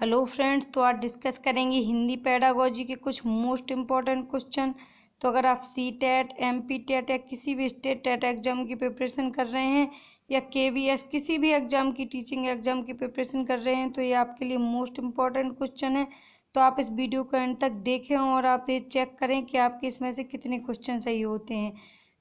Hello friends, तो आज discuss करेंगे हिंदी पेडागोजी के कुछ मोस्ट इम्पॉर्टेंट क्वेश्चन। तो अगर आप C TET, M P TET या किसी भी स्टेट टेट एग्जाम की प्रिपरेशन कर रहे हैं या के वी एस किसी भी एग्जाम की टीचिंग एग्जाम की प्रिपरेशन कर रहे हैं तो ये आपके लिए मोस्ट इम्पॉर्टेंट क्वेश्चन है। तो आप इस वीडियो को एंड तक देखें और आप ये चेक करें कि आपके इसमें से कितने क्वेश्चन सही होते हैं।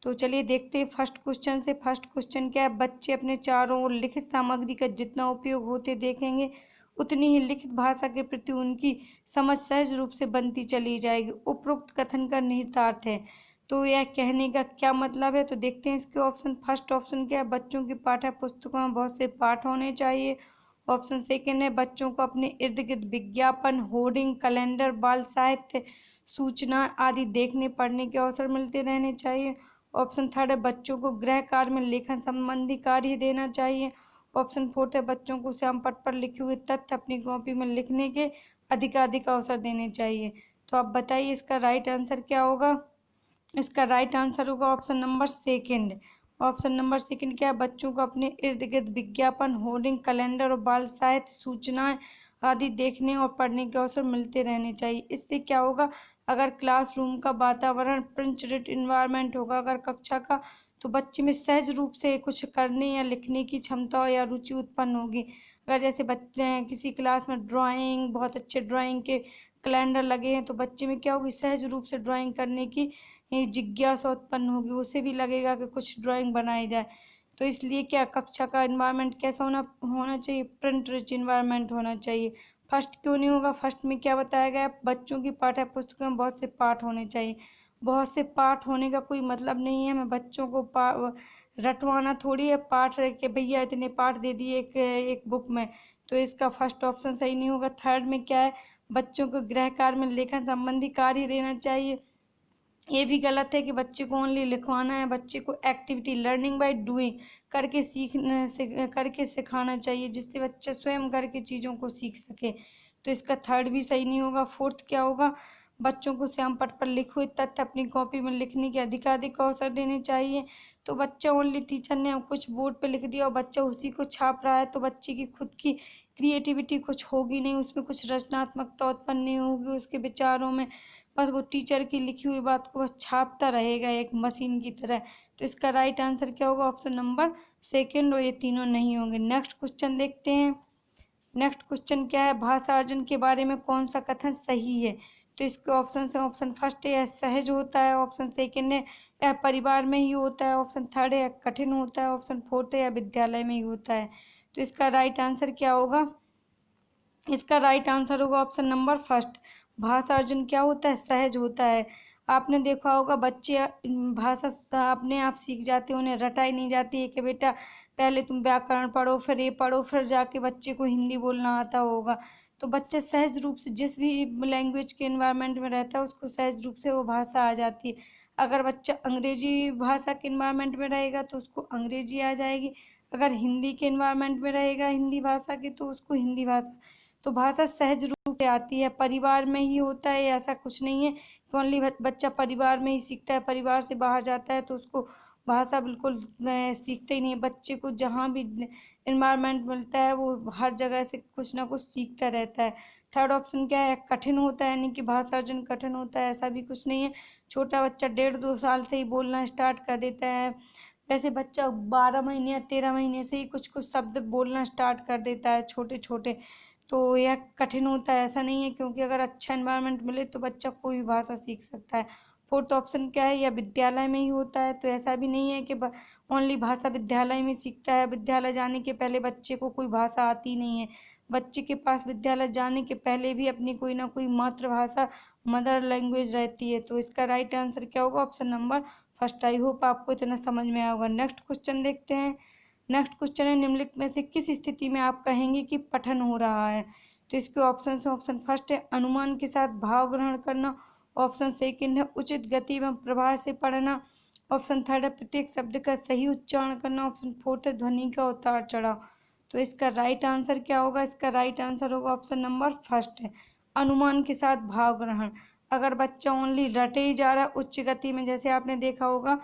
तो चलिए देखते हैं फर्स्ट क्वेश्चन से। फर्स्ट क्वेश्चन क्या है, बच्चे अपने चारों ओर लिखित सामग्री का जितना उपयोग होते देखेंगे उतनी ही लिखित भाषा के प्रति उनकी समझ सहज रूप से बनती चली जाएगी। उपरोक्त कथन का निहितार्थ है। तो यह कहने का क्या मतलब है, तो देखते हैं इसके ऑप्शन। फर्स्ट ऑप्शन क्या है, बच्चों की पाठ्य पुस्तकों में बहुत से पाठ होने चाहिए। ऑप्शन सेकेंड है, बच्चों को अपने इर्द गिर्द विज्ञापन, होर्डिंग, कैलेंडर, बाल साहित्य, सूचना आदि देखने पढ़ने के अवसर मिलते रहने चाहिए। ऑप्शन थर्ड है, बच्चों को गृह कार्य में लेखन संबंधी कार्य देना चाहिए। ऑप्शन फोर्थ है, बच्चों को श्याम पट्ट पर लिखे हुए तथ्य अपनी कॉपी में लिखने के अधिकाधिक अवसर देने चाहिए। तो आप बताइए इसका राइट आंसर क्या होगा। इसका राइट आंसर होगा option number second. Option number second क्या है, बच्चों को अपने इर्द गिर्द विज्ञापन, होर्डिंग, कैलेंडर और बाल साहित्य, सूचनाएं आदि देखने और पढ़ने के अवसर मिलते रहने चाहिए। इससे क्या होगा, अगर क्लासरूम का वातावरण प्रिंटेड इन्वायरमेंट होगा अगर कक्षा का, तो बच्चे में सहज रूप से कुछ करने या लिखने की क्षमता या रुचि उत्पन्न होगी। अगर जैसे बच्चे किसी क्लास में ड्राइंग, बहुत अच्छे ड्राइंग के कैलेंडर लगे हैं तो बच्चे में क्या होगी, सहज रूप से ड्राइंग करने की जिज्ञासा उत्पन्न होगी। उसे भी लगेगा कि कुछ ड्राइंग बनाई जाए। तो इसलिए क्या कक्षा का इन्वायरमेंट कैसा होना होना चाहिए, प्रिंट रिच इन्वायरमेंट होना चाहिए। फर्स्ट क्यों नहीं होगा, फर्स्ट में क्या बताया गया, बच्चों की पाठ्य पुस्तकों में बहुत से पाठ होने चाहिए। बहुत से पाठ होने का कोई मतलब नहीं है मैं बच्चों को रटवाना थोड़ी है पाठ के भैया इतने पाठ दे दिए एक बुक में। तो इसका फर्स्ट ऑप्शन सही नहीं होगा। थर्ड में क्या है, बच्चों को गृह कार्य में लेखन संबंधी कार्य देना चाहिए। ये भी गलत है कि बच्चे को ओनली लिखवाना है। बच्चे को एक्टिविटी, लर्निंग बाय डूइंग, करके सिखाना चाहिए जिससे बच्चा स्वयं करके चीज़ों को सीख सके। तो इसका थर्ड भी सही नहीं होगा। फोर्थ क्या होगा, बच्चों को श्याम पट्ट पर लिखे हुए तथ्य अपनी कॉपी में लिखने के अधिकाधिक अवसर देने चाहिए। तो बच्चा ओनली टीचर ने कुछ बोर्ड पे लिख दिया और बच्चा उसी को छाप रहा है तो बच्चे की खुद की क्रिएटिविटी कुछ होगी नहीं, उसमें कुछ रचनात्मकता उत्पन्न नहीं होगी उसके विचारों में। बस वो टीचर की लिखी हुई बात को बस छापता रहेगा एक मशीन की तरह। तो इसका राइट आंसर क्या होगा, ऑप्शन नंबर सेकंड, और ये तीनों नहीं होंगे। नेक्स्ट क्वेश्चन देखते हैं। नेक्स्ट क्वेश्चन क्या है, भाषा अर्जन के बारे में कौन सा कथन सही है। तो इसके ऑप्शन है, ऑप्शन फर्स्ट है यह सहज होता है, ऑप्शन सेकंड है यह परिवार में ही होता है, ऑप्शन थर्ड है यह कठिन होता है, ऑप्शन फोर्थ है यह विद्यालय में ही होता है। तो इसका राइट आंसर क्या होगा, इसका राइट आंसर होगा ऑप्शन नंबर फर्स्ट। भाषा अर्जन क्या होता है, सहज होता है। आपने देखा होगा बच्चे भाषा अपने आप सीख जाते हैं, उन्हें रटाई नहीं जाती है कि बेटा पहले तुम व्याकरण पढ़ो फिर ये पढ़ो फिर जाके बच्चे को हिंदी बोलना आता होगा। तो बच्चा सहज रूप से जिस भी लैंग्वेज के इन्वायरमेंट में रहता है उसको सहज रूप से वो भाषा आ जाती है। अगर बच्चा अंग्रेजी भाषा के इन्वायरमेंट में रहेगा तो उसको अंग्रेजी आ जाएगी। अगर हिंदी के इन्वायरमेंट में रहेगा हिंदी भाषा की तो उसको हिंदी भाषा। तो भाषा सहज रूप से आती है, परिवार में ही होता है, ऐसा कुछ नहीं है कि ओनली बच्चा परिवार में ही सीखता है, परिवार से बाहर जाता है तो उसको भाषा बिल्कुल सीखते ही नहीं है। बच्चे को जहाँ भी इन्वायरमेंट मिलता है वो हर जगह से कुछ ना कुछ सीखता रहता है। थर्ड ऑप्शन क्या है, कठिन होता है, यानी कि भाषा अर्जन कठिन होता है, ऐसा भी कुछ नहीं है। छोटा बच्चा 1.5-2 साल से ही बोलना स्टार्ट कर देता है। वैसे बच्चा 12 महीने या 13 महीने से ही कुछ कुछ शब्द बोलना स्टार्ट कर देता है छोटे छोटे। तो यह कठिन होता है ऐसा नहीं है, क्योंकि अगर अच्छा एनवायरनमेंट मिले तो बच्चा कोई भी भाषा सीख सकता है। फोर्थ ऑप्शन क्या है, यह विद्यालय में ही होता है। तो ऐसा भी नहीं है कि ओनली भाषा विद्यालय में सीखता है। विद्यालय जाने के पहले बच्चे को कोई भाषा आती नहीं है। बच्चे के पास विद्यालय जाने के पहले भी अपनी कोई ना कोई मातृभाषा, मदर लैंग्वेज रहती है। तो इसका राइट आंसर क्या होगा, option number first. I hope आपको इतना समझ में आया होगा। नेक्स्ट क्वेश्चन देखते हैं। नेक्स्ट क्वेश्चन है, निम्नलिखित में से किस स्थिति में आप कहेंगे कि पठन हो रहा है। तो इसके ऑप्शन है, ऑप्शन फर्स्ट है अनुमान के साथ भाव ग्रहण करना, ऑप्शन सेकंड है उचित गति एवं प्रवाह से पढ़ना, ऑप्शन थर्ड है प्रत्येक शब्द का सही उच्चारण करना, ऑप्शन फोर्थ है ध्वनि का उतार चढ़ाव। तो इसका राइट आंसर क्या होगा, इसका राइट आंसर होगा ऑप्शन नंबर फर्स्ट है अनुमान के साथ भाव ग्रहण। अगर बच्चा ओनली रटे ही जा रहा है उच्च गति में, जैसे आपने देखा होगा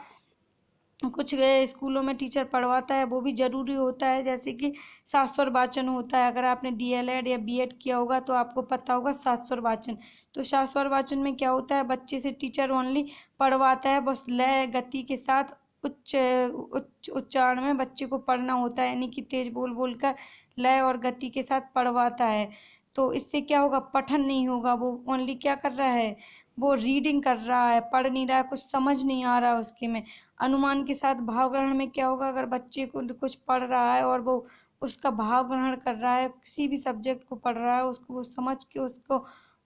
कुछ स्कूलों में टीचर पढ़वाता है, वो भी ज़रूरी होता है, जैसे कि शास्त्र वाचन होता है। अगर आपने डीएलएड या बीएड किया होगा तो आपको पता होगा शास्त्र वाचन। तो शास्त्र वाचन में क्या होता है, बच्चे से टीचर ओनली पढ़वाता है, बस लय गति के साथ उच्च उच्च उच्चारण में बच्चे को पढ़ना होता है, यानी कि तेज बोल बोल कर लय और गति के साथ पढ़वाता है। तो इससे क्या होगा, पठन नहीं होगा, वो ओनली क्या कर रहा है, वो रीडिंग कर रहा है, पढ़ नहीं रहा है, कुछ समझ नहीं आ रहा है उसके में। अनुमान के साथ भाव ग्रहण में क्या होगा, अगर बच्चे को कुछ पढ़ रहा है और वो उसका भाव ग्रहण कर रहा है, किसी भी सब्जेक्ट को पढ़ रहा है, उसको वो समझ के उसको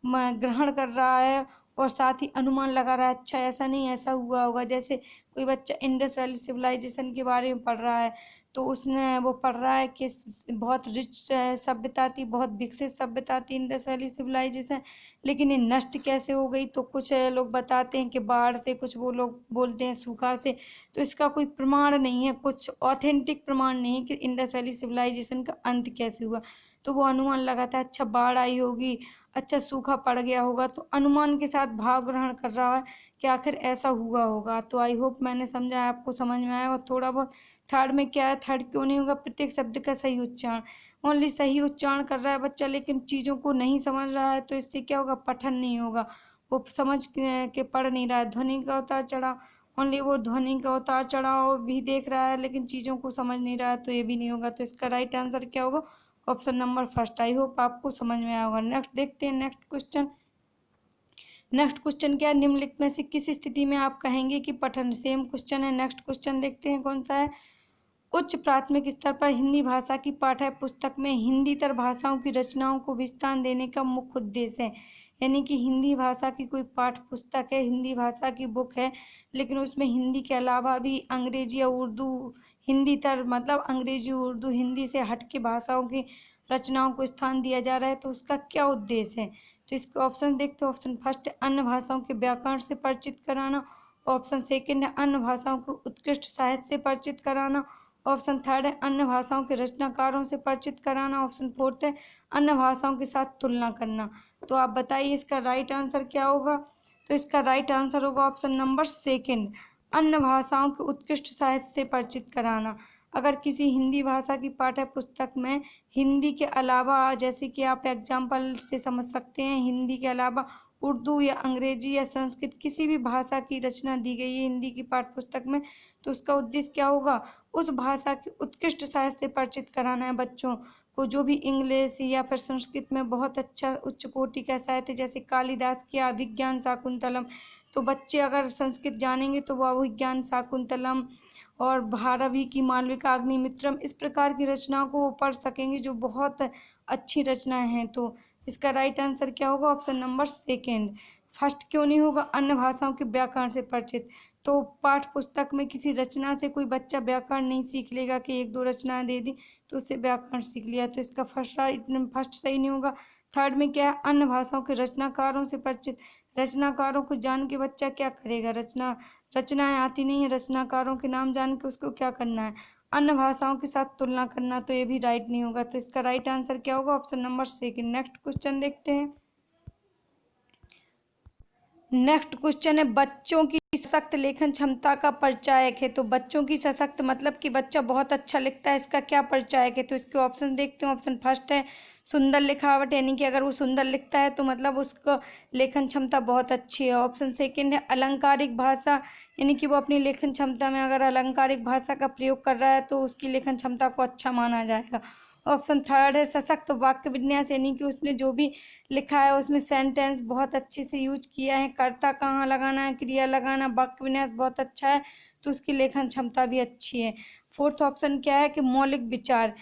ग्रहण कर रहा है और साथ ही अनुमान लगा रहा है, अच्छा ऐसा नहीं ऐसा हुआ होगा। जैसे कोई बच्चा इंडस वैली सिविलाइजेशन के बारे में पढ़ रहा है, तो उसने वो पढ़ रहा है कि बहुत रिच सभ्यता थी, बहुत विकसित सभ्यता थी इंडस वैली सिविलाइजेशन, लेकिन ये नष्ट कैसे हो गई। तो कुछ लोग बताते हैं कि बाढ़ से, कुछ वो लोग बोलते हैं सूखा से। तो इसका कोई प्रमाण नहीं है, कुछ ऑथेंटिक प्रमाण नहीं है कि इंडस वैली सिविलाइजेशन का अंत कैसे हुआ। तो वो अनुमान लगाता है, अच्छा बाढ़ आई होगी, अच्छा सूखा पड़ गया होगा, तो अनुमान के साथ भाव ग्रहण कर रहा है कि आखिर ऐसा हुआ होगा। तो आई होप मैंने समझा, आपको समझ में आया। और थोड़ा बहुत थर्ड में क्या है, थर्ड क्यों नहीं होगा, प्रत्येक शब्द का सही उच्चारण। ओनली सही उच्चारण कर रहा है बच्चा, लेकिन चीज़ों को नहीं समझ रहा है, तो इससे क्या होगा, पठन नहीं होगा, वो समझ के पढ़ नहीं रहा है। ध्वनि का उतार चढ़ाव, ओनली वो ध्वनि का उतार चढ़ाव भी देख रहा है, लेकिन चीज़ों को समझ नहीं रहा है, तो ये भी नहीं होगा। तो इसका राइट आंसर क्या होगा, option number first. I hope आपको समझ में आया होगा। नेक्स्ट देखते हैं, नेक्स्ट क्वेश्चन। नेक्स्ट क्वेश्चन क्या है, निम्नलिखित में से किस स्थिति में आप कहेंगे कि पठन, सेम क्वेश्चन है। नेक्स्ट क्वेश्चन देखते हैं कौन सा है। उच्च प्राथमिक स्तर पर हिंदी भाषा की पाठ्य पुस्तक में हिंदीतर भाषाओं की रचनाओं को विस्तार देने का मुख्य उद्देश्य है। यानी कि हिंदी भाषा की कोई पाठ्य पुस्तक है, हिंदी भाषा की बुक है, लेकिन उसमें हिंदी के अलावा भी अंग्रेजी या उर्दू, हिंदीतर मतलब अंग्रेजी उर्दू हिंदी से हट के भाषाओं की रचनाओं को स्थान दिया जा रहा है। तो उसका क्या उद्देश्य है। तो इसके ऑप्शन देखते हैं। ऑप्शन फर्स्ट है अन्य भाषाओं के व्याकरण से परिचित कराना। ऑप्शन सेकंड है अन्य भाषाओं को उत्कृष्ट साहित्य से परिचित कराना। ऑप्शन थर्ड है अन्य भाषाओं के रचनाकारों से परिचित कराना। ऑप्शन फोर्थ है अन्य भाषाओं के साथ तुलना करना। तो आप बताइए इसका राइट आंसर क्या होगा। तो इसका राइट आंसर होगा ऑप्शन नंबर सेकंड, अन्य भाषाओं के उत्कृष्ट साहित्य से परिचित कराना। अगर किसी हिंदी भाषा की पाठ्य पुस्तक में हिंदी के अलावा, जैसे कि आप एग्जाम्पल से समझ सकते हैं, हिंदी के अलावा उर्दू या अंग्रेजी या संस्कृत किसी भी भाषा की रचना दी गई है हिंदी की पाठ्य पुस्तक में, तो उसका उद्देश्य क्या होगा, उस भाषा के उत्कृष्ट साहित्य से परिचित कराना है बच्चों को। जो भी इंग्लिश या फिर संस्कृत में बहुत अच्छा उच्च कोटि का साहित्य, जैसे कालिदास की अभिज्ञान शाकुंतलम, तो बच्चे अगर संस्कृत जानेंगे तो वह अभिज्ञान शाकुंतलम और भारवी की मालविका अग्निमित्रम, इस प्रकार की रचनाओं को वो पढ़ सकेंगे जो बहुत अच्छी रचनाएं हैं। तो इसका राइट आंसर क्या होगा, ऑप्शन नंबर सेकेंड। फर्स्ट क्यों नहीं होगा, अन्य भाषाओं के व्याकरण से परिचित। तो पाठ पुस्तक में किसी रचना से कोई बच्चा व्याकरण नहीं सीख लेगा कि एक दो रचनाएं दे दी तो उससे व्याकरण सीख लिया, तो इसका फर्स्ट सही नहीं होगा। थर्ड में क्या है, अन्य भाषाओं के रचनाकारों से परिचित। रचनाकारों को जान के बच्चा क्या करेगा, रचनाएं आती नहीं है, रचनाकारों के नाम जान के उसको क्या करना है, अन्य भाषाओं के साथ तुलना करना। तो ये भी राइट नहीं होगा। तो इसका राइट आंसर क्या होगा, option number second. Next question देखते हैं। नेक्स्ट क्वेश्चन है बच्चों की सशक्त लेखन क्षमता का परिचायक है। तो बच्चों की सशक्त मतलब कि बच्चा बहुत अच्छा लिखता है, इसका क्या परिचायक है। तो इसके ऑप्शन देखते हैं। ऑप्शन फर्स्ट है सुंदर लिखावट, यानी कि अगर वो सुंदर लिखता है तो मतलब उसका लेखन क्षमता बहुत अच्छी है। ऑप्शन सेकंड है अलंकारिक भाषा, यानी कि वो अपनी लेखन क्षमता में अगर अलंकारिक भाषा का प्रयोग कर रहा है तो उसकी लेखन क्षमता को अच्छा माना जाएगा। ऑप्शन थर्ड है सशक्त वाक्य विन्यास, यानी कि उसने जो भी लिखा है उसमें सेंटेंस बहुत अच्छे से यूज किया है, कर्ता कहाँ लगाना है, क्रिया लगाना, वाक्य विन्यास बहुत अच्छा है, तो उसकी लेखन क्षमता भी अच्छी है। फोर्थ ऑप्शन क्या है कि मौलिक विचार।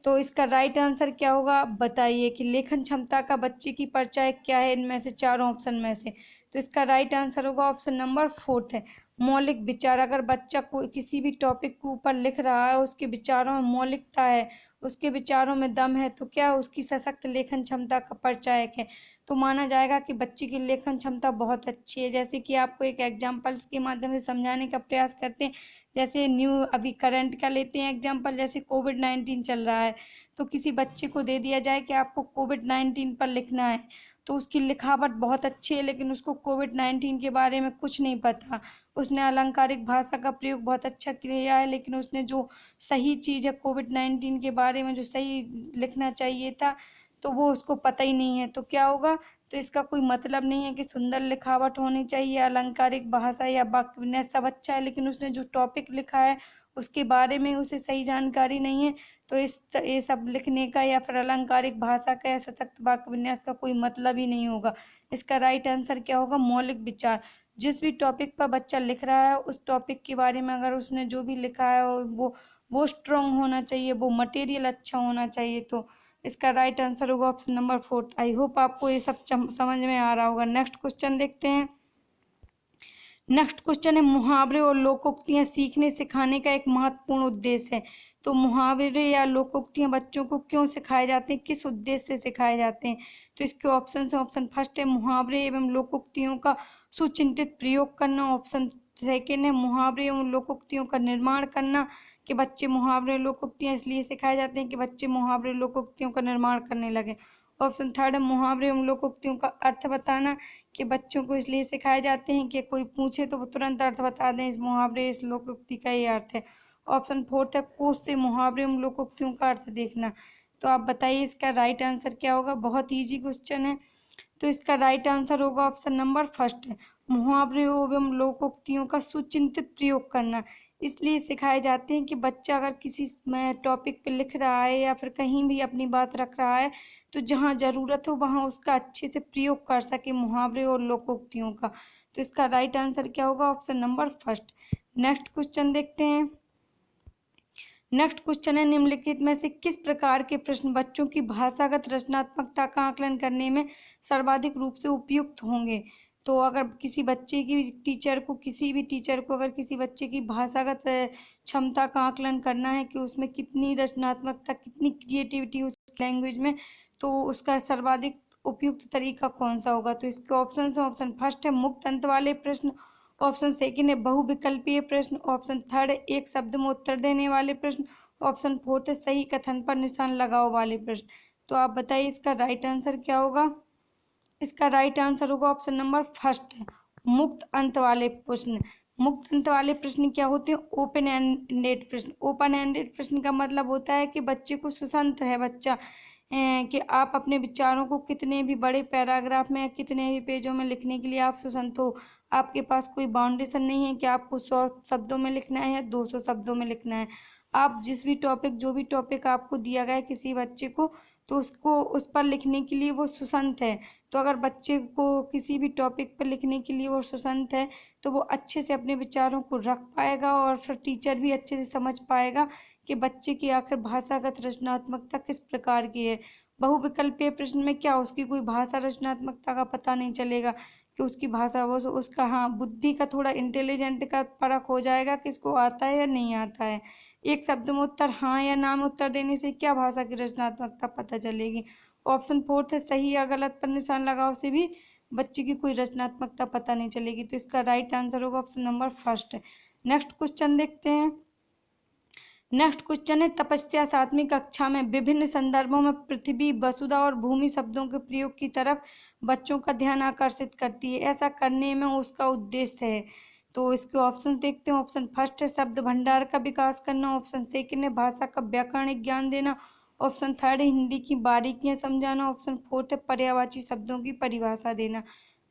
तो इसका राइट आंसर क्या होगा, बताइए कि लेखन क्षमता का बच्चे की परिचायक क्या है इनमें से चारों ऑप्शन में से। तो इसका राइट आंसर होगा ऑप्शन नंबर फोर्थ है मौलिक विचार। अगर बच्चा कोई किसी भी टॉपिक के ऊपर लिख रहा है, उसके विचारों में मौलिकता है, उसके विचारों में दम है, तो क्या उसकी सशक्त लेखन क्षमता का परिचायक है। तो माना जाएगा कि बच्चे की लेखन क्षमता बहुत अच्छी है। जैसे कि आपको एक एग्जाम्पल्स के माध्यम से समझाने का प्रयास करते हैं। जैसे न्यू अभी करंट का लेते हैं एग्जाम्पल, जैसे कोविड-19 चल रहा है, तो किसी बच्चे को दे दिया जाए कि आपको कोविड-19 पर लिखना है, तो उसकी लिखावट बहुत अच्छी है, लेकिन उसको कोविड-19 के बारे में कुछ नहीं पता। उसने अलंकारिक भाषा का प्रयोग बहुत अच्छा किया है, लेकिन उसने जो सही चीज़ है कोविड-19 के बारे में जो सही लिखना चाहिए था, तो वो उसको पता ही नहीं है। तो क्या होगा? तो इसका कोई मतलब नहीं है कि सुंदर लिखावट होनी चाहिए, अलंकारिक भाषा या वाक्य विन्यास सब अच्छा है, लेकिन उसने जो टॉपिक लिखा है उसके बारे में उसे सही जानकारी नहीं है। तो ये सब लिखने का या फिर अलंकारिक भाषा का या सशक्त वाक्य विन्यास का कोई मतलब ही नहीं होगा। इसका राइट आंसर क्या होगा? मौलिक विचार। जिस भी टॉपिक पर बच्चा लिख रहा है उस टॉपिक के बारे में अगर उसने जो भी लिखा है और वो स्ट्रॉन्ग होना चाहिए, वो मटेरियल अच्छा होना चाहिए। तो इसका राइट आंसर होगा ऑप्शन नंबर 4। आई होप आपको ये सब समझ में आ रहा होगा। नेक्स्ट क्वेश्चन देखते हैं। नेक्स्ट क्वेश्चन है, मुहावरे और लोकोक्तियां सीखने सिखाने का एक महत्वपूर्ण उद्देश्य है। तो मुहावरे या लोकोक्तियां बच्चों को क्यों सिखाए जाते हैं, किस उद्देश्य से सिखाए जाते हैं? तो इसके ऑप्शन है, ऑप्शन फर्स्ट है मुहावरे एवं लोकोक्तियों का सुचिंतित प्रयोग करना, ऑप्शन सेकेंड है मुहावरे एवं लोकोक्तियों का निर्माण करना, कि बच्चे मुहावरे लोकोक्तियां इसलिए सिखाए जाते हैं कि बच्चे मुहावरे लोकोक्तियों का निर्माण करने लगे, ऑप्शन थर्ड है मुहावरे एवं लोकोक्तियों का अर्थ बताना, कि बच्चों को इसलिए सिखाए जाते हैं कि कोई पूछे तो वो तुरंत अर्थ बता दें, इस मुहावरे इस लोकोक्ति का ये अर्थ है, ऑप्शन फोर्थ है कोश से मुहावरे एवं लोकोक्तियों का अर्थ देखना। तो आप बताइए इसका राइट आंसर क्या होगा? बहुत ईजी क्वेश्चन है। तो इसका राइट आंसर होगा ऑप्शन नंबर फर्स्ट है, मुहावरे एवं लोकोक्तियों का सुचिंतित प्रयोग करना। इसलिए सिखाए जाते हैं कि बच्चा अगर किसी टॉपिक पे लिख रहा है या फिर कहीं भी अपनी बात रख रहा है, तो जहाँ ज़रूरत हो वहाँ उसका अच्छे से प्रयोग कर सके मुहावरे और लोकोक्तियों का। तो इसका राइट आंसर क्या होगा? Option number first. Next question देखते हैं। नेक्स्ट क्वेश्चन है, निम्नलिखित में से किस प्रकार के प्रश्न बच्चों की भाषागत रचनात्मकता का आकलन करने में सर्वाधिक रूप से उपयुक्त होंगे? तो अगर किसी बच्चे की टीचर को किसी भी टीचर को अगर किसी बच्चे की भाषागत क्षमता का आकलन करना है कि उसमें कितनी रचनात्मकता कितनी क्रिएटिविटी उस लैंग्वेज में, तो उसका सर्वाधिक उपयुक्त तरीका कौन सा होगा? तो इसके ऑप्शन है, ऑप्शन फर्स्ट है मुक्त अंत वाले प्रश्न, ऑप्शन सेकंड है बहुविकल्पीय प्रश्न, ऑप्शन थर्ड है एक शब्द में उत्तर देने वाले प्रश्न, ऑप्शन फोर्थ है सही कथन पर निशान लगाओ वाले प्रश्न। तो आप बताइए इसका राइट आंसर क्या होगा? इसका राइट आंसर होगा ऑप्शन नंबर फर्स्ट है मुक्त अंत वाले प्रश्न। मुक्त अंत वाले प्रश्न क्या होते हैं? ओपन एंडेड प्रश्न। ओपन एंडेड प्रश्न का मतलब होता है कि बच्चे को स्वतंत्र है बच्चा कि आप अपने विचारों को कितने भी बड़े पैराग्राफ में या कितने भी पेजों में लिखने के लिए आप स्वतंत्र हो। आपके पास कोई बाउंडेशन नहीं है कि आपको 100 शब्दों में लिखना है या 200 शब्दों में लिखना है। आप जिस भी टॉपिक जो भी टॉपिक आपको दिया गया है किसी बच्चे को, तो उसको उस पर लिखने के लिए वो स्वतंत्र है। तो अगर बच्चे को किसी भी टॉपिक पर लिखने के लिए वो स्वतंत्र है, तो वो अच्छे से अपने विचारों को रख पाएगा और फिर टीचर भी अच्छे से समझ पाएगा कि बच्चे की आखिर भाषागत रचनात्मकता किस प्रकार की है। बहुविकल्पीय प्रश्न में क्या उसकी कोई भाषा रचनात्मकता का पता नहीं चलेगा कि उसकी भाषा वो उसका हाँ बुद्धि का थोड़ा इंटेलिजेंट का फर्क हो जाएगा कि इसको आता है या नहीं आता है। एक शब्द में उत्तर हाँ या ना में उत्तर देने से क्या भाषा की रचनात्मकता पता चलेगी? ऑप्शन फोर्थ है सही या गलत पर निशान लगाओ से भी बच्चे की कोई रचनात्मकता पता नहीं चलेगी। तो इसका राइट आंसर होगा ऑप्शन नंबर फर्स्ट है। नेक्स्ट क्वेश्चन देखते हैं। नेक्स्ट क्वेश्चन है, तपस्या 7वीं कक्षा में विभिन्न संदर्भों में पृथ्वी वसुधा और भूमि शब्दों के प्रयोग की तरफ बच्चों का ध्यान आकर्षित करती है। ऐसा करने में उसका उद्देश्य है। तो इसके ऑप्शन देखते हैं। ऑप्शन फर्स्ट है शब्द भंडार का विकास करना, ऑप्शन सेकंड है भाषा का व्याकरणिक ज्ञान देना, ऑप्शन थर्ड है हिंदी की बारीकियां समझाना, ऑप्शन फोर्थ है पर्यायवाची शब्दों की परिभाषा देना।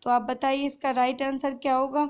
तो आप बताइए इसका राइट आंसर क्या होगा?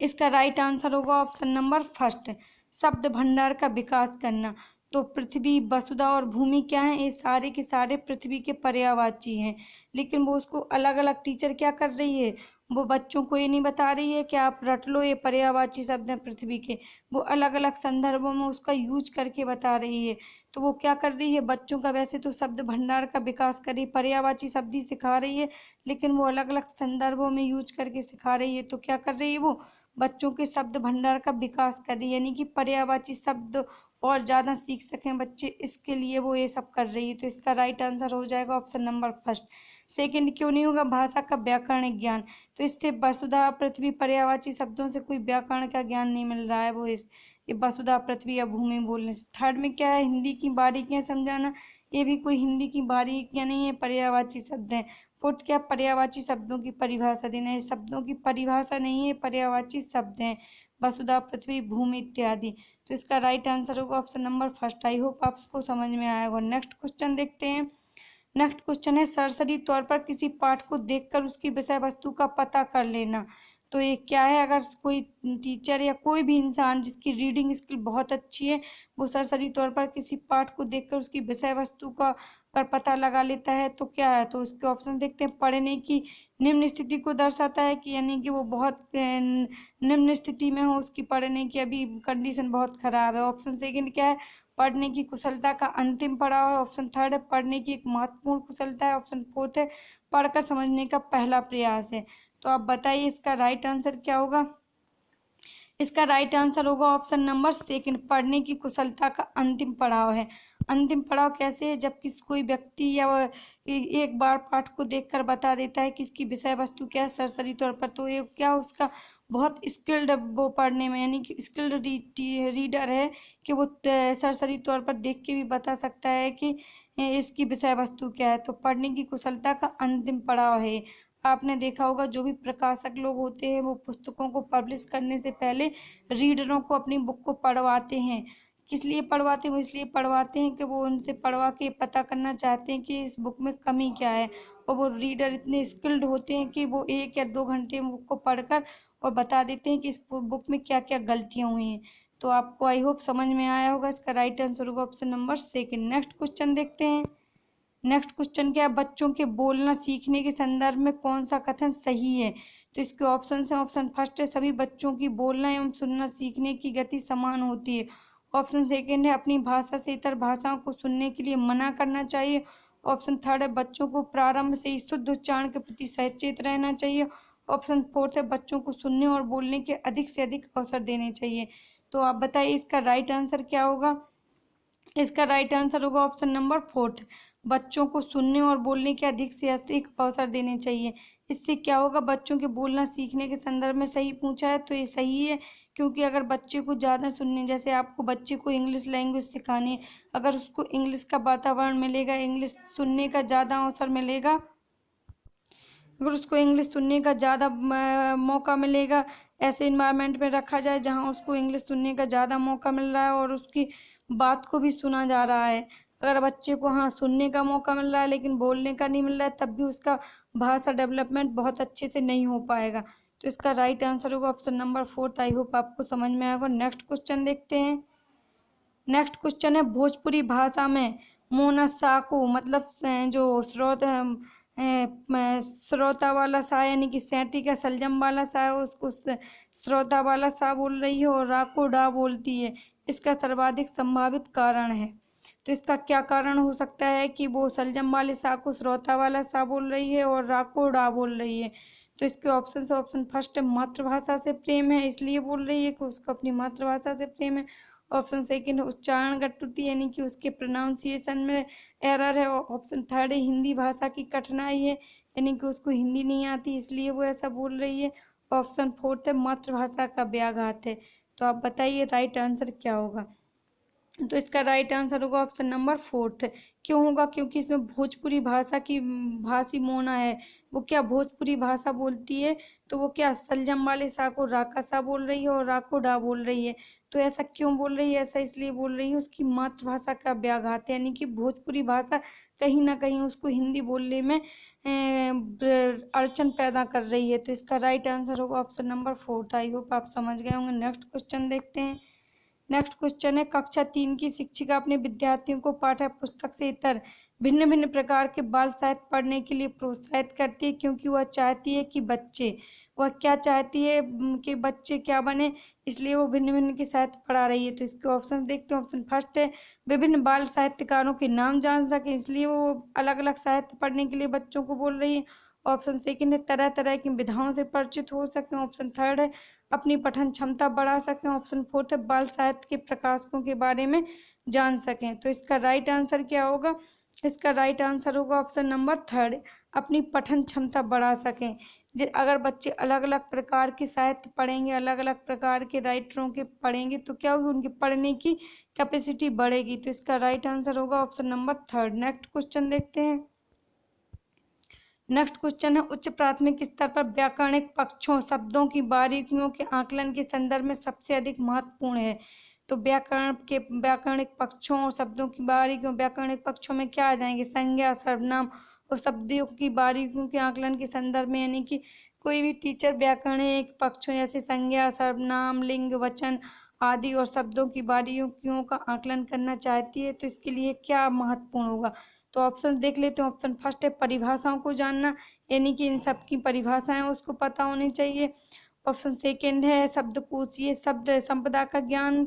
इसका राइट आंसर होगा ऑप्शन नंबर फर्स्ट, शब्द भंडार का विकास करना। तो पृथ्वी वसुधा और भूमि क्या है? ये सारे के सारे पृथ्वी के पर्यायवाची हैं, लेकिन वो उसको अलग अलग टीचर क्या कर रही है, वो बच्चों को ये नहीं बता रही है कि आप रट लो ये पर्यायवाची शब्द हैं पृथ्वी के, वो अलग अलग संदर्भों में उसका यूज करके बता रही है। तो वो क्या कर रही है, बच्चों का वैसे तो शब्द भंडार का विकास कर रही, पर्यायवाची शब्द ही सिखा रही है, लेकिन वो अलग अलग संदर्भों में यूज करके सिखा रही है। तो क्या कर रही है, वो बच्चों के शब्द भंडार का विकास कर रही है, यानी कि पर्यायवाची शब्द और ज़्यादा सीख सकें बच्चे, इसके लिए वो ये सब कर रही है। तो इसका राइट आंसर हो जाएगा ऑप्शन नंबर फर्स्ट। सेकंड क्यों नहीं होगा? भाषा का व्याकरणिक ज्ञान। तो इससे वसुधा पृथ्वी पर्यायवाची शब्दों से कोई व्याकरण का ज्ञान नहीं मिल रहा है, वो ये वसुधा पृथ्वी या भूमि बोलने से। थर्ड में क्या है? हिंदी की बारीकियां समझाना। ये भी कोई हिंदी की बारीकियां नहीं है, पर्यायवाची शब्द हैं। फोर्थ क्या, पर्यायवाची शब्दों की परिभाषा देना है। शब्दों की परिभाषा नहीं है, पर्यायवाची शब्द हैं, वसुधा, पृथ्वी, भूमि इत्यादि। तो इसका राइट आंसर होगा option number first. I hope आपको समझ में आया होगा। नेक्स्ट क्वेश्चन देखते हैं। नेक्स्ट क्वेश्चन है, सरसरी तौर पर किसी पाठ को देखकर उसकी विषय वस्तु का पता कर लेना। तो ये क्या है, अगर कोई टीचर या कोई भी इंसान जिसकी रीडिंग स्किल बहुत अच्छी है, वो सरसरी तौर पर किसी पाठ को देखकर उसकी विषय वस्तु का अगर पता लगा लेता है तो क्या है, तो उसके ऑप्शन देखते हैं। पढ़ने की निम्न स्थिति को दर्शाता है कि यानी कि वो बहुत निम्न स्थिति में हो, उसकी पढ़ने की अभी कंडीशन बहुत खराब है। ऑप्शन सेकंड क्या है, पढ़ने की कुशलता का अंतिम पड़ाव है। ऑप्शन थर्ड है, पढ़ने की एक महत्वपूर्ण कुशलता है। ऑप्शन फोर्थ है, पढ़कर समझने का पहला प्रयास है। तो आप बताइए इसका राइट आंसर क्या होगा। इसका राइट आंसर होगा ऑप्शन नंबर सेकंड, पढ़ने की कुशलता का अंतिम पड़ाव है। अंतिम पड़ाव कैसे है, जब किसी कोई व्यक्ति या एक बार पाठ को देखकर बता देता है कि इसकी विषय वस्तु क्या है सरसरी तौर पर, तो ये क्या उसका बहुत स्किल्ड वो पढ़ने में, यानी कि स्किल्ड रीडर है कि वो सरसरी तौर पर देख के भी बता सकता है कि इसकी विषय वस्तु क्या है। तो पढ़ने की कुशलता का अंतिम पड़ाव है। आपने देखा होगा जो भी प्रकाशक लोग होते हैं वो पुस्तकों को पब्लिश करने से पहले रीडरों को अपनी बुक को पढ़वाते हैं। किस लिए पढ़वाते हैं, वो इसलिए पढ़वाते हैं कि वो उनसे पढ़वा के पता करना चाहते हैं कि इस बुक में कमी क्या है। और वो रीडर इतने स्किल्ड होते हैं कि वो 1 या 2 घंटे में बुक को पढ़कर और बता देते हैं कि इस बुक में क्या क्या गलतियाँ हुई हैं। तो आपको आई होप समझ में आया होगा। इसका राइट आंसर होगा option number second. Next question देखते हैं। नेक्स्ट क्वेश्चन क्या है, बच्चों के बोलना सीखने के संदर्भ में कौन सा कथन सही है। तो इसके ऑप्शन हैं। ऑप्शन फर्स्ट है, सभी बच्चों की बोलना एवं सुनना सीखने की गति समान होती है। ऑप्शन सेकंड है, अपनी भाषा से इतर भाषाओं को सुनने के लिए मना करना चाहिए। ऑप्शन थर्ड है, बच्चों को प्रारंभ से ही शुद्ध उच्चारण के प्रति सचेत रहना चाहिए। ऑप्शन फोर्थ है, बच्चों को सुनने और बोलने के अधिक से अधिक अवसर देने चाहिए। तो आप बताइए इसका राइट आंसर क्या होगा। इसका राइट आंसर होगा ऑप्शन नंबर फोर्थ, बच्चों को सुनने और बोलने के अधिक से अधिक अवसर देने चाहिए। इससे क्या होगा, बच्चों के बोलना सीखने के संदर्भ में सही पूछा है तो ये सही है, क्योंकि अगर बच्चे को ज़्यादा सुनने, जैसे आपको बच्चे को इंग्लिश लैंग्वेज सिखानी है, अगर उसको इंग्लिश का वातावरण मिलेगा, इंग्लिश सुनने का ज़्यादा अवसर मिलेगा, अगर उसको इंग्लिश सुनने का ज़्यादा मौका मिलेगा, ऐसे इन्वायरमेंट में रखा जाए जहाँ उसको इंग्लिश सुनने का ज़्यादा मौका मिल रहा है और उसकी बात को भी सुना जा रहा है। अगर बच्चे को हाँ सुनने का मौका मिल रहा है लेकिन बोलने का नहीं मिल रहा है, तब भी उसका भाषा डेवलपमेंट बहुत अच्छे से नहीं हो पाएगा। तो इसका राइट आंसर होगा option number fourth. I hope आपको समझ में आएगा। नेक्स्ट क्वेश्चन देखते हैं। नेक्स्ट क्वेश्चन है, भोजपुरी भाषा में मोनासाको मतलब जो श्रोता वाला सा यानी कि सैंटी का सलजम वाला सा है, उसको श्रोता वाला सा बोल रही है और राको डा बोलती है। इसका सर्वाधिक संभावित कारण है। तो इसका क्या कारण हो सकता है कि वो सलजम वाले सा को श्रोता वाला सा बोल रही है और राको डा बोल रही है। तो इसके ऑप्शन से ऑप्शन फर्स्ट है, मातृभाषा से प्रेम है इसलिए बोल रही है कि उसको अपनी मातृभाषा से प्रेम है। ऑप्शन सेकंड, उच्चारण गट्टुति यानी कि उसके प्रोनाउंसिएशन में एरर है। ऑप्शन थर्ड है, हिंदी भाषा की कठिनाई है यानी कि उसको हिंदी नहीं आती इसलिए वो ऐसा बोल रही है। ऑप्शन फोर्थ है, मातृभाषा का व्याघात है। तो आप बताइए राइट आंसर क्या होगा। तो इसका राइट आंसर होगा ऑप्शन नंबर फोर्थ। क्यों होगा, क्योंकि इसमें भोजपुरी भाषा की भाषी मोना है, वो क्या भोजपुरी भाषा बोलती है, तो वो क्या सलजम वाले सा को राका सा बोल रही है और राको डा बोल रही है। तो ऐसा क्यों बोल रही है, ऐसा इसलिए बोल रही है उसकी मातृभाषा का व्याघात है, यानी कि भोजपुरी भाषा कहीं ना कहीं उसको हिंदी बोलने में अड़चन पैदा कर रही है। तो इसका राइट आंसर होगा option number fourth. I hope आप समझ गए होंगे। नेक्स्ट क्वेश्चन देखते हैं। नेक्स्ट क्वेश्चन है, कक्षा 3 की शिक्षिका अपने विद्यार्थियों को पाठ्य पुस्तक से इतर भिन्न भिन्न प्रकार के बाल साहित्य पढ़ने के लिए प्रोत्साहित करती है, क्योंकि वह चाहती है कि बच्चे, वह क्या चाहती है कि बच्चे क्या बने, इसलिए वो भिन्न भिन्न के साहित्य पढ़ा रही है। तो इसके ऑप्शन देखते हैं। ऑप्शन फर्स्ट है, विभिन्न बाल साहित्यकारों के नाम जान सके इसलिए वो अलग अलग साहित्य पढ़ने के लिए बच्चों को बोल रही है। ऑप्शन सेकंड है, तरह तरह की विधाओं से परिचित हो सकें। ऑप्शन थर्ड है, अपनी पठन क्षमता बढ़ा सकें। ऑप्शन फोर्थ है, बाल साहित्य के प्रकाशकों के बारे में जान सकें। तो इसका राइट आंसर क्या होगा। इसका राइट आंसर होगा ऑप्शन नंबर थर्ड, अपनी पठन क्षमता बढ़ा सकें। अगर बच्चे अलग अलग प्रकार के साहित्य पढ़ेंगे, अलग अलग प्रकार के राइटरों के पढ़ेंगे, तो क्या होगी, उनकी पढ़ने की कैपेसिटी बढ़ेगी। तो इसका राइट आंसर होगा option number third. Next question देखते हैं। नेक्स्ट क्वेश्चन है उच्च प्राथमिक स्तर पर व्याकरणिक पक्षों शब्दों की बारीकियों के आकलन के संदर्भ में सबसे अधिक महत्वपूर्ण है। तो व्याकरणिक पक्षों और शब्दों की बारीकियों, व्याकरणिक पक्षों में क्या आ जाएंगे, संज्ञा, सर्वनाम और शब्दों की बारीकियों के आकलन के संदर्भ में, यानी कि कोई भी टीचर व्याकरणिक पक्षों जैसे संज्ञा, सर्वनाम, लिंग, वचन आदि और शब्दों की बारीकियों का आकलन करना चाहती है तो इसके लिए क्या महत्वपूर्ण होगा। तो ऑप्शन देख लेते हैं। ऑप्शन फर्स्ट है परिभाषाओं को जानना, यानी कि इन सब की परिभाषाएं उसको पता होनी चाहिए। ऑप्शन सेकेंड है शब्दकोशीय शब्द संपदा का ज्ञान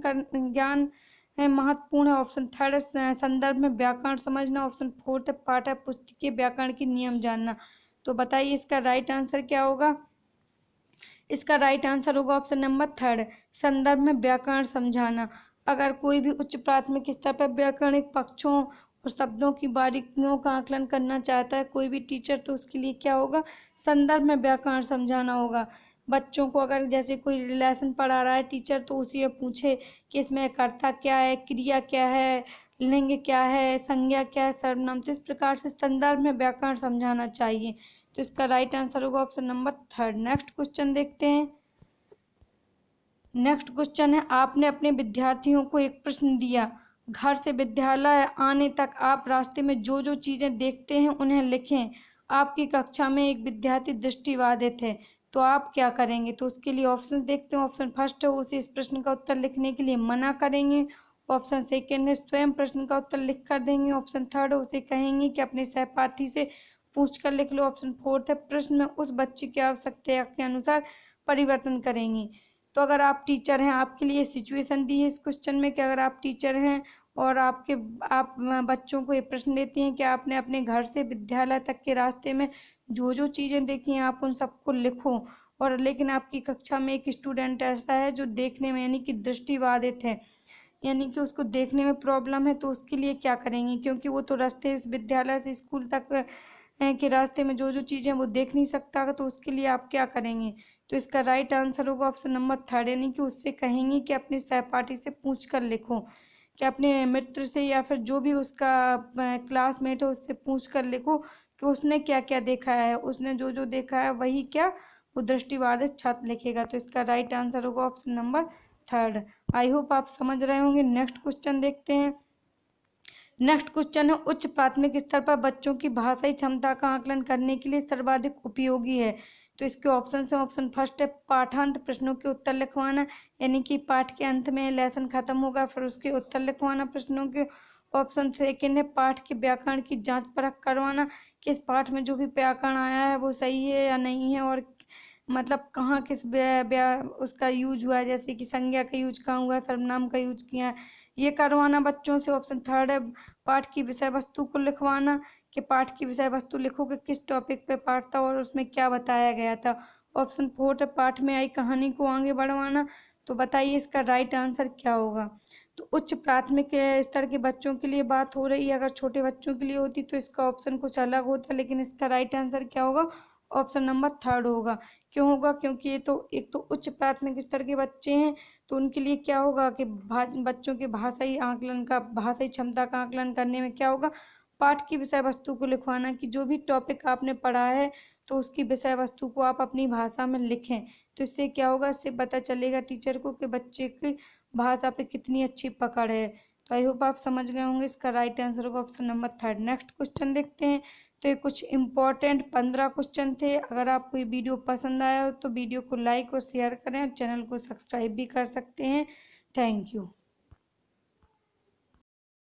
है महत्वपूर्ण है। ऑप्शन थर्ड है संदर्भ में व्याकरण समझना। ऑप्शन फोर्थ है पाठ्य पुस्तकीय व्याकरण के नियम जानना। तो बताइए इसका राइट आंसर क्या होगा। इसका राइट आंसर होगा ऑप्शन नंबर थर्ड, संदर्भ में व्याकरण समझाना। अगर कोई भी उच्च प्राथमिक स्तर पर व्याकरणिक पक्षों और शब्दों की बारीकियों का आकलन करना चाहता है कोई भी टीचर, तो उसके लिए क्या होगा, संदर्भ में व्याकरण समझाना होगा। बच्चों को अगर जैसे कोई लेसन पढ़ा रहा है टीचर, तो उसी में पूछे कि इसमें कर्ता क्या है, क्रिया क्या है, लिंग क्या है, संज्ञा क्या है, सर्वनाम, तो इस प्रकार से संदर्भ में व्याकरण समझाना चाहिए। तो इसका राइट आंसर होगा option number third. Next question देखते हैं। नेक्स्ट क्वेश्चन है आपने अपने विद्यार्थियों को एक प्रश्न दिया, घर से विद्यालय आने तक आप रास्ते में जो जो चीज़ें देखते हैं उन्हें लिखें। आपकी कक्षा में एक विद्यार्थी दृष्टिबाधित है, तो आप क्या करेंगे। तो उसके लिए ऑप्शन देखते हैं। ऑप्शन फर्स्ट है उसे इस प्रश्न का उत्तर लिखने के लिए मना करेंगे। ऑप्शन सेकेंड है स्वयं प्रश्न का उत्तर लिख कर देंगे। ऑप्शन थर्ड है उसे कहेंगे कि अपने सहपाठी से पूछ कर लिख लो। ऑप्शन फोर्थ है प्रश्न में उस बच्चे की आवश्यकता के अनुसार परिवर्तन करेंगे। तो अगर आप टीचर हैं, आपके लिए सिचुएशन दी है इस क्वेश्चन में कि अगर आप टीचर हैं और आप बच्चों को ये प्रश्न देती हैं कि आपने अपने घर से विद्यालय तक के रास्ते में जो जो चीज़ें देखी हैं आप उन सबको लिखो, और लेकिन आपकी कक्षा में एक स्टूडेंट ऐसा है जो देखने में यानी कि दृष्टिबाधित है, यानी कि उसको देखने में प्रॉब्लम है, तो उसके लिए क्या करेंगे, क्योंकि वो तो रास्ते इस विद्यालय से स्कूल तक के रास्ते में जो जो चीज़ें वो देख नहीं सकता, तो उसके लिए आप क्या करेंगे। तो इसका राइट आंसर होगा ऑप्शन नंबर थर्ड, यानी कि उससे कहेंगे कि अपने सहपाठी से पूछ कर लिखो, कि अपने मित्र से या फिर जो भी उसका क्लासमेट है उससे पूछ कर लिखो कि उसने क्या क्या देखा है, उसने जो जो देखा है वही क्या वो दृष्टिबाधित छात्र लिखेगा। तो इसका राइट आंसर होगा option number third. I hope आप समझ रहे होंगे। नेक्स्ट क्वेश्चन देखते हैं। नेक्स्ट क्वेश्चन है उच्च प्राथमिक स्तर पर बच्चों की भाषाई क्षमता का आकलन करने के लिए सर्वाधिक उपयोगी है। तो इसके ऑप्शन है। ऑप्शन फर्स्ट है पाठांत प्रश्नों के उत्तर लिखवाना, यानी कि पाठ के अंत में लेसन खत्म होगा फिर उसके उत्तर लिखवाना प्रश्नों के। ऑप्शन सेकेंड है पाठ के व्याकरण की जांच परख करवाना, कि इस पाठ में जो भी व्याकरण आया है वो सही है या नहीं है, और मतलब कहाँ किस उसका यूज हुआ है, जैसे कि संज्ञा का यूज कहाँ हुआ है, सर्वनाम का यूज किया है, ये करवाना बच्चों से। ऑप्शन थर्ड है पाठ की विषय वस्तु को लिखवाना, कि पाठ की विषय वस्तु लिखो कि किस टॉपिक पे पाठ था और उसमें क्या बताया गया था। ऑप्शन फोर्थ है पाठ में आई कहानी को आगे बढ़वाना। तो बताइए इसका राइट आंसर क्या होगा। तो उच्च प्राथमिक स्तर के बच्चों के लिए बात हो रही है, अगर छोटे बच्चों के लिए होती तो इसका ऑप्शन कुछ अलग होता, लेकिन इसका राइट आंसर क्या होगा, ऑप्शन नंबर थर्ड होगा। क्यों होगा, क्योंकि ये तो एक तो उच्च प्राथमिक स्तर के बच्चे हैं, तो उनके लिए क्या होगा कि बच्चों के भाषाई आकलन का, भाषाई क्षमता का आकलन करने में क्या होगा, पाठ की विषय वस्तु को लिखवाना, कि जो भी टॉपिक आपने पढ़ा है तो उसकी विषय वस्तु को आप अपनी भाषा में लिखें। तो इससे क्या होगा, इससे पता चलेगा टीचर को कि बच्चे की भाषा पे कितनी अच्छी पकड़ है। तो आई होप आप समझ गए होंगे। इसका राइट आंसर होगा option number third. Next question देखते हैं। तो ये कुछ इम्पोर्टेंट 15 क्वेश्चन थे। अगर आपको ये वीडियो पसंद आया हो तो वीडियो को लाइक और शेयर करें और चैनल को सब्सक्राइब भी कर सकते हैं। Thank you.